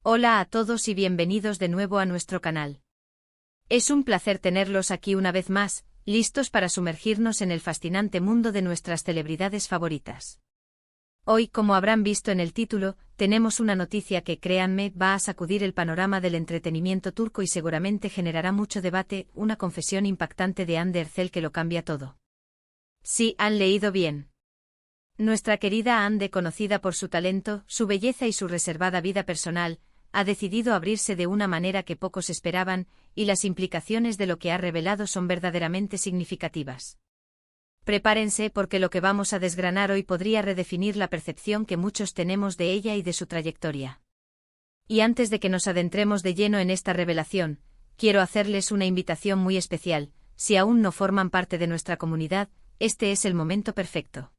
Hola a todos y bienvenidos de nuevo a nuestro canal. Es un placer tenerlos aquí una vez más, listos para sumergirnos en el fascinante mundo de nuestras celebridades favoritas. Hoy, como habrán visto en el título, tenemos una noticia que, créanme, va a sacudir el panorama del entretenimiento turco y seguramente generará mucho debate, una confesión impactante de Hande Erçel que lo cambia todo. Sí, han leído bien. Nuestra querida Hande, conocida por su talento, su belleza y su reservada vida personal, ha decidido abrirse de una manera que pocos esperaban, y las implicaciones de lo que ha revelado son verdaderamente significativas. Prepárense porque lo que vamos a desgranar hoy podría redefinir la percepción que muchos tenemos de ella y de su trayectoria. Y antes de que nos adentremos de lleno en esta revelación, quiero hacerles una invitación muy especial. Si aún no forman parte de nuestra comunidad, este es el momento perfecto.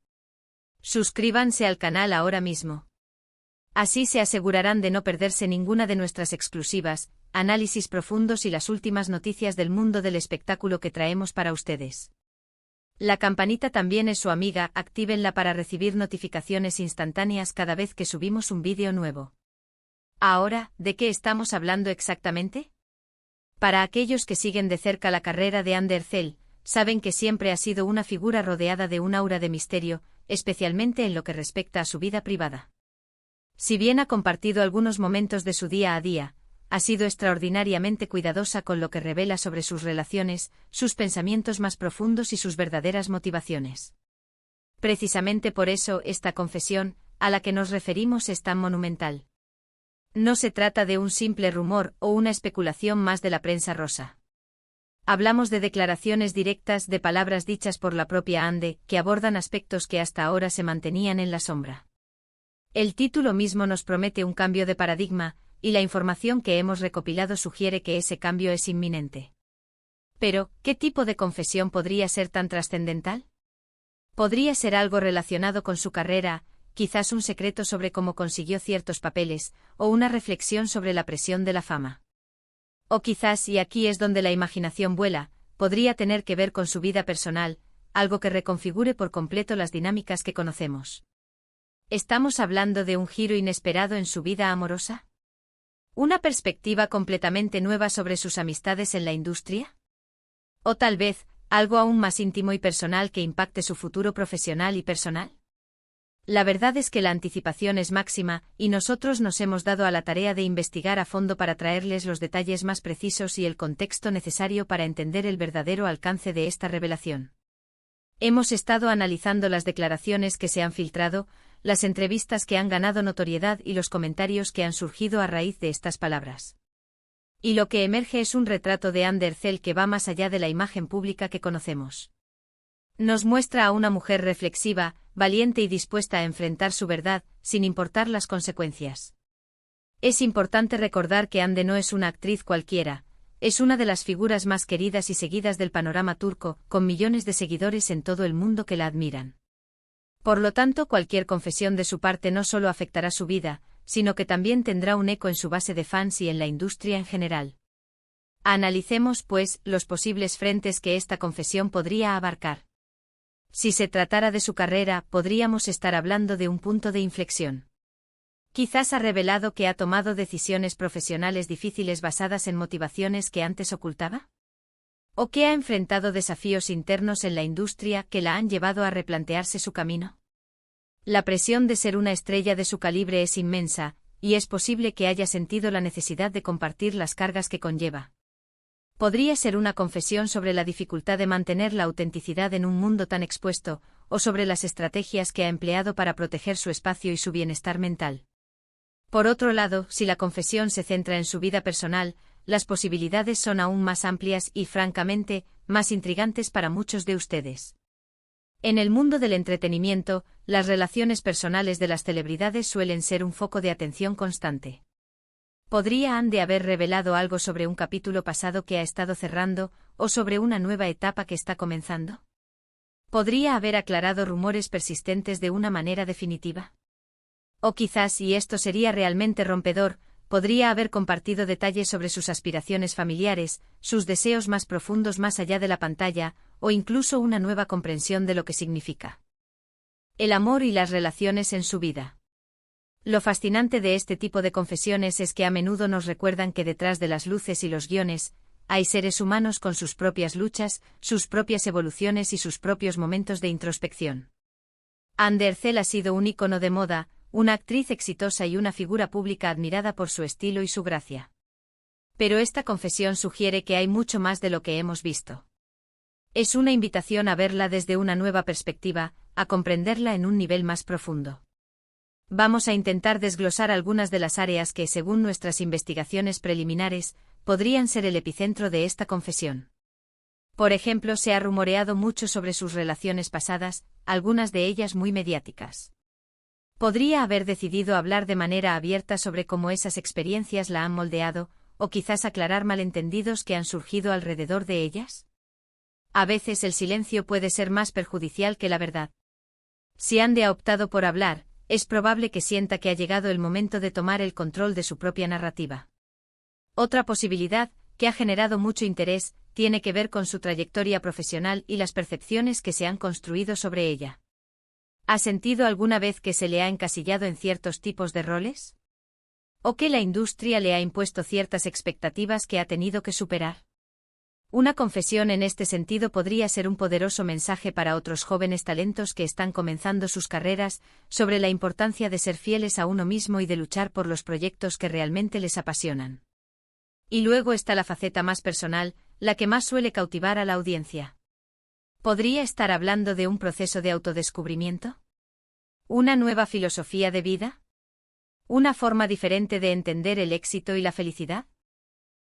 Suscríbanse al canal ahora mismo. Así se asegurarán de no perderse ninguna de nuestras exclusivas, análisis profundos y las últimas noticias del mundo del espectáculo que traemos para ustedes. La campanita también es su amiga, actívenla para recibir notificaciones instantáneas cada vez que subimos un vídeo nuevo. Ahora, ¿de qué estamos hablando exactamente? Para aquellos que siguen de cerca la carrera de Hande Erçel, saben que siempre ha sido una figura rodeada de un aura de misterio, especialmente en lo que respecta a su vida privada. Si bien ha compartido algunos momentos de su día a día, ha sido extraordinariamente cuidadosa con lo que revela sobre sus relaciones, sus pensamientos más profundos y sus verdaderas motivaciones. Precisamente por eso esta confesión, a la que nos referimos, es tan monumental. No se trata de un simple rumor o una especulación más de la prensa rosa. Hablamos de declaraciones directas, de palabras dichas por la propia Hande, que abordan aspectos que hasta ahora se mantenían en la sombra. El título mismo nos promete un cambio de paradigma, y la información que hemos recopilado sugiere que ese cambio es inminente. Pero, ¿qué tipo de confesión podría ser tan trascendental? Podría ser algo relacionado con su carrera, quizás un secreto sobre cómo consiguió ciertos papeles, o una reflexión sobre la presión de la fama. O quizás, y aquí es donde la imaginación vuela, podría tener que ver con su vida personal, algo que reconfigure por completo las dinámicas que conocemos. ¿Estamos hablando de un giro inesperado en su vida amorosa? ¿Una perspectiva completamente nueva sobre sus amistades en la industria? ¿O tal vez, algo aún más íntimo y personal que impacte su futuro profesional y personal? La verdad es que la anticipación es máxima, y nosotros nos hemos dado a la tarea de investigar a fondo para traerles los detalles más precisos y el contexto necesario para entender el verdadero alcance de esta revelación. Hemos estado analizando las declaraciones que se han filtrado, las entrevistas que han ganado notoriedad y los comentarios que han surgido a raíz de estas palabras. Y lo que emerge es un retrato de Hande Erçel que va más allá de la imagen pública que conocemos. Nos muestra a una mujer reflexiva, valiente y dispuesta a enfrentar su verdad, sin importar las consecuencias. Es importante recordar que Hande no es una actriz cualquiera, es una de las figuras más queridas y seguidas del panorama turco, con millones de seguidores en todo el mundo que la admiran. Por lo tanto, cualquier confesión de su parte no solo afectará su vida, sino que también tendrá un eco en su base de fans y en la industria en general. Analicemos, pues, los posibles frentes que esta confesión podría abarcar. Si se tratara de su carrera, podríamos estar hablando de un punto de inflexión. Quizás ha revelado que ha tomado decisiones profesionales difíciles basadas en motivaciones que antes ocultaba. ¿O que ha enfrentado desafíos internos en la industria que la han llevado a replantearse su camino? La presión de ser una estrella de su calibre es inmensa, y es posible que haya sentido la necesidad de compartir las cargas que conlleva. Podría ser una confesión sobre la dificultad de mantener la autenticidad en un mundo tan expuesto, o sobre las estrategias que ha empleado para proteger su espacio y su bienestar mental. Por otro lado, si la confesión se centra en su vida personal, las posibilidades son aún más amplias y, francamente, más intrigantes para muchos de ustedes. En el mundo del entretenimiento, las relaciones personales de las celebridades suelen ser un foco de atención constante. ¿Podría Hande haber revelado algo sobre un capítulo pasado que ha estado cerrando, o sobre una nueva etapa que está comenzando? ¿Podría haber aclarado rumores persistentes de una manera definitiva? O quizás, y esto sería realmente rompedor, podría haber compartido detalles sobre sus aspiraciones familiares, sus deseos más profundos más allá de la pantalla, o incluso una nueva comprensión de lo que significa el amor y las relaciones en su vida. Lo fascinante de este tipo de confesiones es que a menudo nos recuerdan que detrás de las luces y los guiones, hay seres humanos con sus propias luchas, sus propias evoluciones y sus propios momentos de introspección. Anne Derzel ha sido un ícono de moda, una actriz exitosa y una figura pública admirada por su estilo y su gracia. Pero esta confesión sugiere que hay mucho más de lo que hemos visto. Es una invitación a verla desde una nueva perspectiva, a comprenderla en un nivel más profundo. Vamos a intentar desglosar algunas de las áreas que, según nuestras investigaciones preliminares, podrían ser el epicentro de esta confesión. Por ejemplo, se ha rumoreado mucho sobre sus relaciones pasadas, algunas de ellas muy mediáticas. ¿Podría haber decidido hablar de manera abierta sobre cómo esas experiencias la han moldeado, o quizás aclarar malentendidos que han surgido alrededor de ellas? A veces el silencio puede ser más perjudicial que la verdad. Si Anne ha optado por hablar, es probable que sienta que ha llegado el momento de tomar el control de su propia narrativa. Otra posibilidad, que ha generado mucho interés, tiene que ver con su trayectoria profesional y las percepciones que se han construido sobre ella. ¿Ha sentido alguna vez que se le ha encasillado en ciertos tipos de roles? ¿O que la industria le ha impuesto ciertas expectativas que ha tenido que superar? Una confesión en este sentido podría ser un poderoso mensaje para otros jóvenes talentos que están comenzando sus carreras, sobre la importancia de ser fieles a uno mismo y de luchar por los proyectos que realmente les apasionan. Y luego está la faceta más personal, la que más suele cautivar a la audiencia. ¿Podría estar hablando de un proceso de autodescubrimiento? ¿Una nueva filosofía de vida? ¿Una forma diferente de entender el éxito y la felicidad?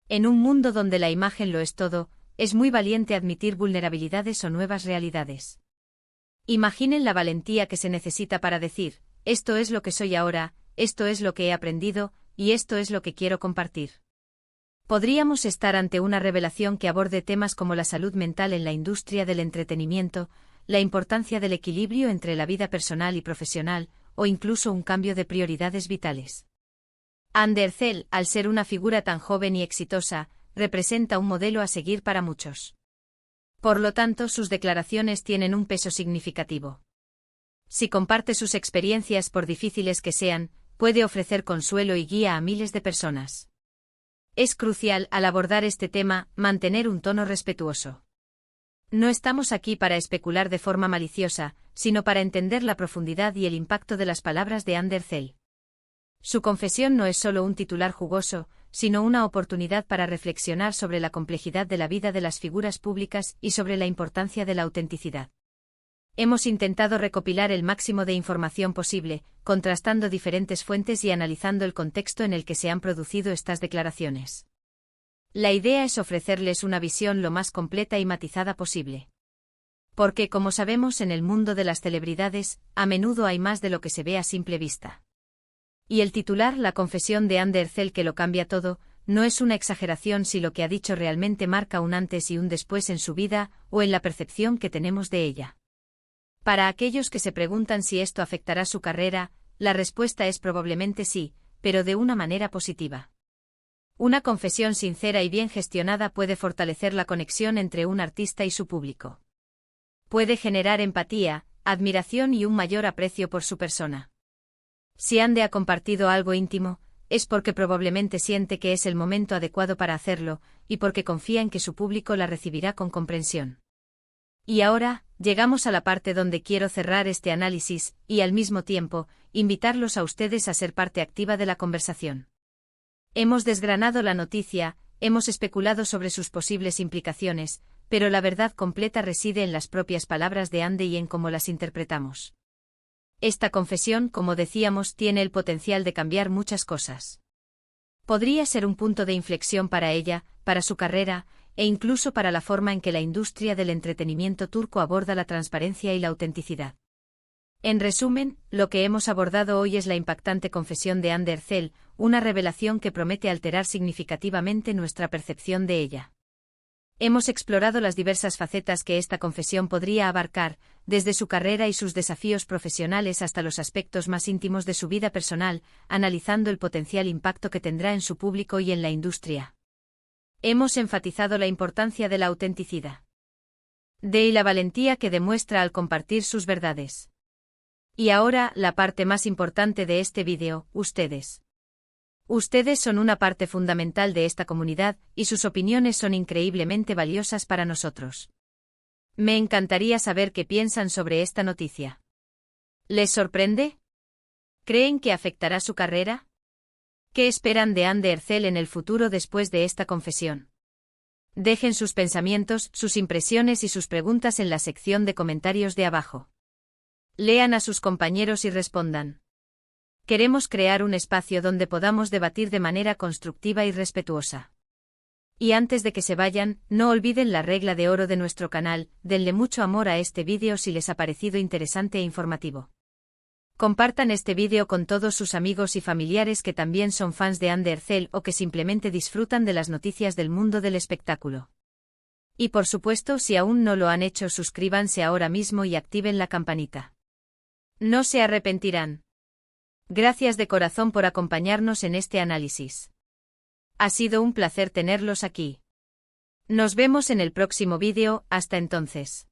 En un mundo donde la imagen lo es todo, es muy valiente admitir vulnerabilidades o nuevas realidades. Imaginen la valentía que se necesita para decir, esto es lo que soy ahora, esto es lo que he aprendido, y esto es lo que quiero compartir. Podríamos estar ante una revelación que aborde temas como la salud mental en la industria del entretenimiento, la importancia del equilibrio entre la vida personal y profesional, o incluso un cambio de prioridades vitales. Anne Derzel, al ser una figura tan joven y exitosa, representa un modelo a seguir para muchos. Por lo tanto, sus declaraciones tienen un peso significativo. Si comparte sus experiencias, por difíciles que sean, puede ofrecer consuelo y guía a miles de personas. Es crucial, al abordar este tema, mantener un tono respetuoso. No estamos aquí para especular de forma maliciosa, sino para entender la profundidad y el impacto de las palabras de Anne Derzel. Su confesión no es solo un titular jugoso, sino una oportunidad para reflexionar sobre la complejidad de la vida de las figuras públicas y sobre la importancia de la autenticidad. Hemos intentado recopilar el máximo de información posible, contrastando diferentes fuentes y analizando el contexto en el que se han producido estas declaraciones. La idea es ofrecerles una visión lo más completa y matizada posible. Porque, como sabemos, en el mundo de las celebridades, a menudo hay más de lo que se ve a simple vista. Y el titular, la confesión de Anne Derzel que lo cambia todo, no es una exageración si lo que ha dicho realmente marca un antes y un después en su vida, o en la percepción que tenemos de ella. Para aquellos que se preguntan si esto afectará su carrera, la respuesta es probablemente sí, pero de una manera positiva. Una confesión sincera y bien gestionada puede fortalecer la conexión entre un artista y su público. Puede generar empatía, admiración y un mayor aprecio por su persona. Si Anne ha compartido algo íntimo, es porque probablemente siente que es el momento adecuado para hacerlo, y porque confía en que su público la recibirá con comprensión. Y ahora, llegamos a la parte donde quiero cerrar este análisis, y al mismo tiempo, invitarlos a ustedes a ser parte activa de la conversación. Hemos desgranado la noticia, hemos especulado sobre sus posibles implicaciones, pero la verdad completa reside en las propias palabras de Anne y en cómo las interpretamos. Esta confesión, como decíamos, tiene el potencial de cambiar muchas cosas. Podría ser un punto de inflexión para ella, para su carrera, e incluso para la forma en que la industria del entretenimiento turco aborda la transparencia y la autenticidad. En resumen, lo que hemos abordado hoy es la impactante confesión de Anne Derzel, una revelación que promete alterar significativamente nuestra percepción de ella. Hemos explorado las diversas facetas que esta confesión podría abarcar, desde su carrera y sus desafíos profesionales hasta los aspectos más íntimos de su vida personal, analizando el potencial impacto que tendrá en su público y en la industria. Hemos enfatizado la importancia de la autenticidad y la valentía que demuestra al compartir sus verdades. Y ahora, la parte más importante de este vídeo, ustedes. Ustedes son una parte fundamental de esta comunidad, y sus opiniones son increíblemente valiosas para nosotros. Me encantaría saber qué piensan sobre esta noticia. ¿Les sorprende? ¿Creen que afectará su carrera? ¿Qué esperan de Andy Ercel en el futuro después de esta confesión? Dejen sus pensamientos, sus impresiones y sus preguntas en la sección de comentarios de abajo. Lean a sus compañeros y respondan. Queremos crear un espacio donde podamos debatir de manera constructiva y respetuosa. Y antes de que se vayan, no olviden la regla de oro de nuestro canal, denle mucho amor a este vídeo si les ha parecido interesante e informativo. Compartan este vídeo con todos sus amigos y familiares que también son fans de Andy Ercel o que simplemente disfrutan de las noticias del mundo del espectáculo. Y por supuesto, si aún no lo han hecho, suscríbanse ahora mismo y activen la campanita. No se arrepentirán. Gracias de corazón por acompañarnos en este análisis. Ha sido un placer tenerlos aquí. Nos vemos en el próximo vídeo, hasta entonces.